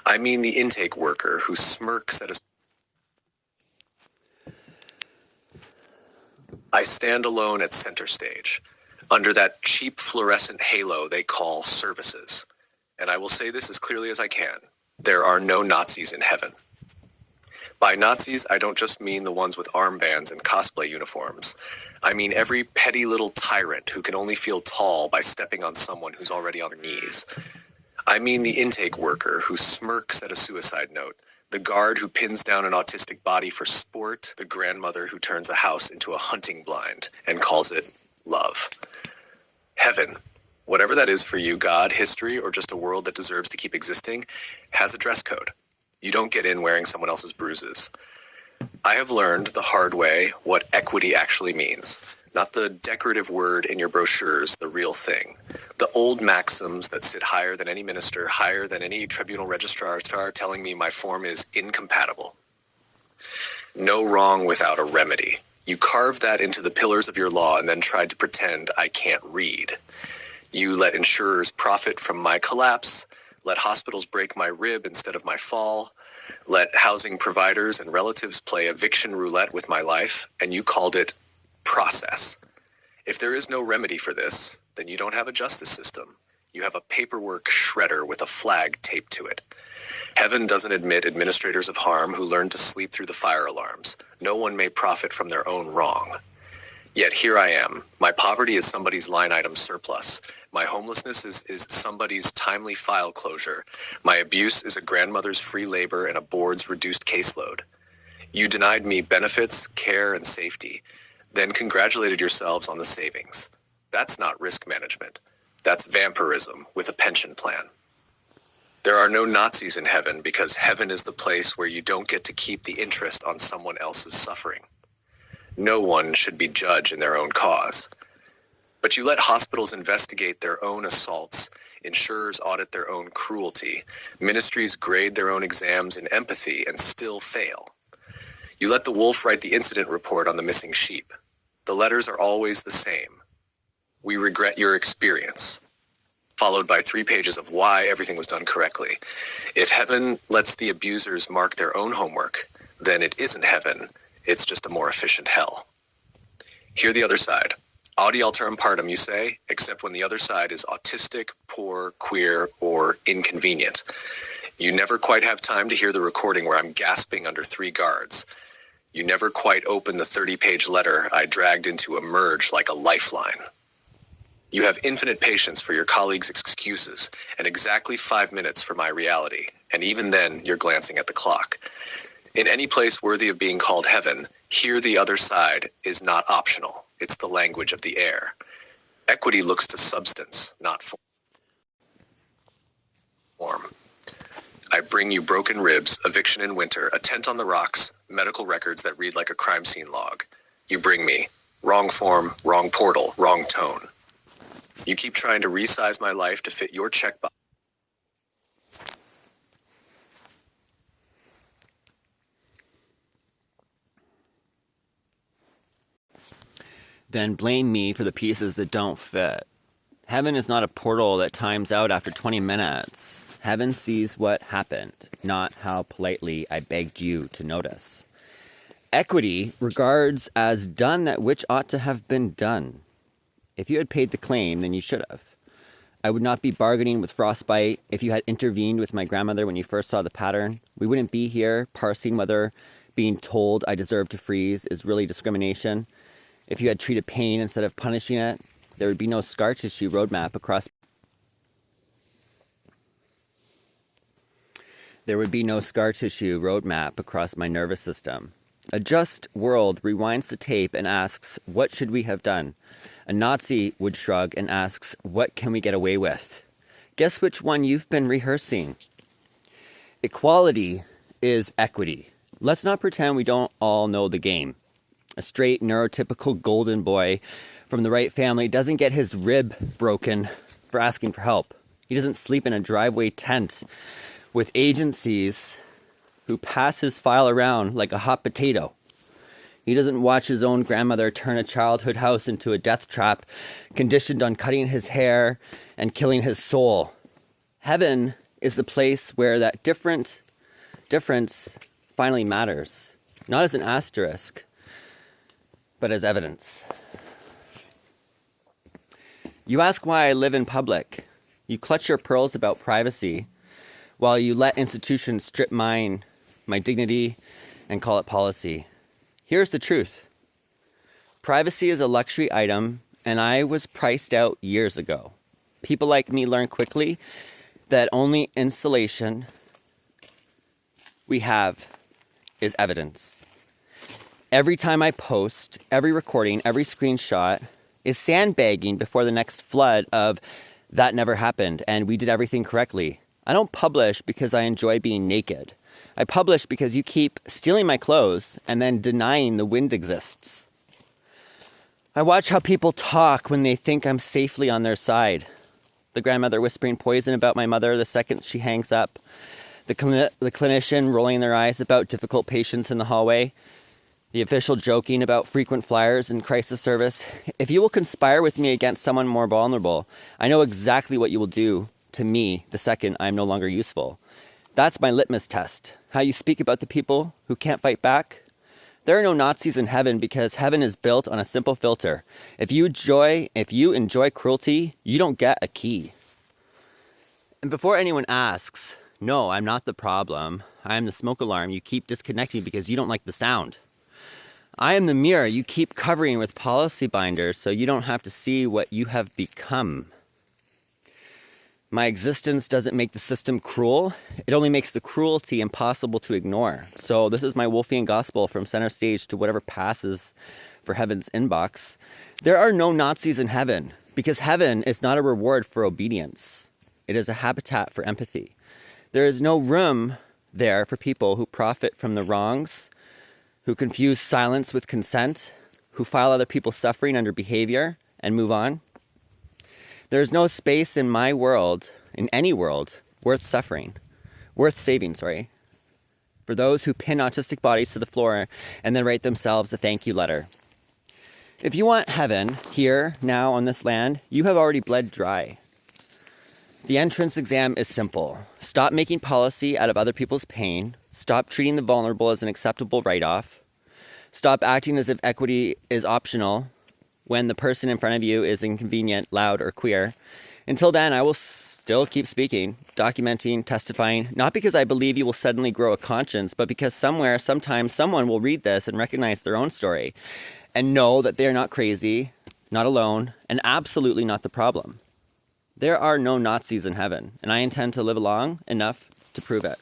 I mean the intake worker who smirks at a... I stand alone at center stage, under that cheap fluorescent halo they call services. And I will say this as clearly as I can. There are no Nazis in heaven. By Nazis, I don't just mean the ones with armbands and cosplay uniforms. I mean every petty little tyrant who can only feel tall by stepping on someone who's already on their knees. I mean the intake worker who smirks at a suicide note, the guard who pins down an autistic body for sport, the grandmother who turns a house into a hunting blind and calls it love. Heaven, whatever that is for you, God, history, or just a world that deserves to keep existing, has a dress code. You don't get in wearing someone else's bruises. I have learned the hard way what equity actually means. Not the decorative word in your brochures, the real thing. The old maxims that sit higher than any minister, higher than any tribunal registrar, telling me my form is incompatible. No wrong without a remedy. You carved that into the pillars of your law and then tried to pretend I can't read. You let insurers profit from my collapse, let hospitals break my rib instead of my fall, let housing providers and relatives play eviction roulette with my life, and you called it process. If there is no remedy for this, then you don't have a justice system. You have a paperwork shredder with a flag taped to it. Heaven doesn't admit administrators of harm who learn to sleep through the fire alarms. No one may profit from their own wrong. Yet here I am. My poverty is somebody's line item surplus. My homelessness is somebody's timely file closure. My abuse is a grandmother's free labor and a board's reduced caseload. You denied me benefits, care, and safety, then congratulated yourselves on the savings. That's not risk management. That's vampirism with a pension plan. There are no Nazis in heaven because heaven is the place where you don't get to keep the interest on someone else's suffering. No one should be judged in their own cause. But you let hospitals investigate their own assaults, insurers audit their own cruelty, ministries grade their own exams in empathy and still fail. You let the wolf write the incident report on the missing sheep. The letters are always the same. We regret your experience, followed by 3 pages of why everything was done correctly. If heaven lets the abusers mark their own homework, then it isn't heaven, it's just a more efficient hell. Hear the other side. Audi alterum partem, you say, except when the other side is autistic, poor, queer, or inconvenient. You never quite have time to hear the recording where I'm gasping under 3 guards. You never quite open the 30-page letter I dragged into a merge like a lifeline. You have infinite patience for your colleagues' excuses and exactly 5 minutes for my reality, and even then you're glancing at the clock. In any place worthy of being called heaven, hear the other side is not optional. It's the language of the air. Equity looks to substance, not form. I bring you broken ribs, eviction in winter, a tent on the rocks, medical records that read like a crime scene log. You bring me wrong form, wrong portal, wrong tone. You keep trying to resize my life to fit your checkbox. Then blame me for the pieces that don't fit. Heaven is not a portal that times out after 20 minutes. Heaven sees what happened, not how politely I begged you to notice. Equity regards as done that which ought to have been done. If you had paid the claim, then you should have. I would not be bargaining with frostbite if you had intervened with my grandmother when you first saw the pattern. We wouldn't be here parsing whether being told I deserve to freeze is really discrimination. If you had treated pain instead of punishing it, there would be no scar tissue roadmap across my nervous system. A just world rewinds the tape and asks, what should we have done? A Nazi would shrug and asks, what can we get away with? Guess which one you've been rehearsing? Equality is equity. Let's not pretend we don't all know the game. A straight, neurotypical golden boy from the right family doesn't get his rib broken for asking for help. He doesn't sleep in a driveway tent with agencies who pass his file around like a hot potato. He doesn't watch his own grandmother turn a childhood house into a death trap, conditioned on cutting his hair and killing his soul. Heaven is the place where that difference finally matters. Not as an asterisk, but as evidence. You ask why I live in public. You clutch your pearls about privacy while you let institutions strip mine, my dignity, and call it policy. Here's the truth. Privacy is a luxury item, and I was priced out years ago. People like me learn quickly that only insulation we have is evidence. Every time I post, every recording, every screenshot is sandbagging before the next flood of that never happened and we did everything correctly. I don't publish because I enjoy being naked. I publish because you keep stealing my clothes and then denying the wind exists. I watch how people talk when they think I'm safely on their side. The grandmother whispering poison about my mother the second she hangs up. The clinician rolling their eyes about difficult patients in the hallway. The official joking about frequent flyers in crisis service. If you will conspire with me against someone more vulnerable, I know exactly what you will do to me the second I am no longer useful. That's my litmus test. How you speak about the people who can't fight back. There are no Nazis in heaven because heaven is built on a simple filter. If you enjoy cruelty, you don't get a key. And before anyone asks, no, I'm not the problem. I am the smoke alarm you keep disconnecting because you don't like the sound. I am the mirror you keep covering with policy binders so you don't have to see what you have become. My existence doesn't make the system cruel. It only makes the cruelty impossible to ignore. So this is my Wolfian gospel from center stage to whatever passes for heaven's inbox. There are no Nazis in heaven because heaven is not a reward for obedience. It is a habitat for empathy. There is no room there for people who profit from the wrongs, who confuse silence with consent, who file other people's suffering under behavior and move on. There is no space in my world, in any world, worth saving, for those who pin autistic bodies to the floor and then write themselves a thank you letter. If you want heaven here, now on this land, you have already bled dry. The entrance exam is simple. Stop making policy out of other people's pain. Stop treating the vulnerable as an acceptable write-off. Stop acting as if equity is optional when the person in front of you is inconvenient, loud, or queer. Until then, I will still keep speaking, documenting, testifying, not because I believe you will suddenly grow a conscience, but because somewhere, sometime, someone will read this and recognize their own story and know that they are not crazy, not alone, and absolutely not the problem. There are no Nazis in heaven, and I intend to live long enough to prove it.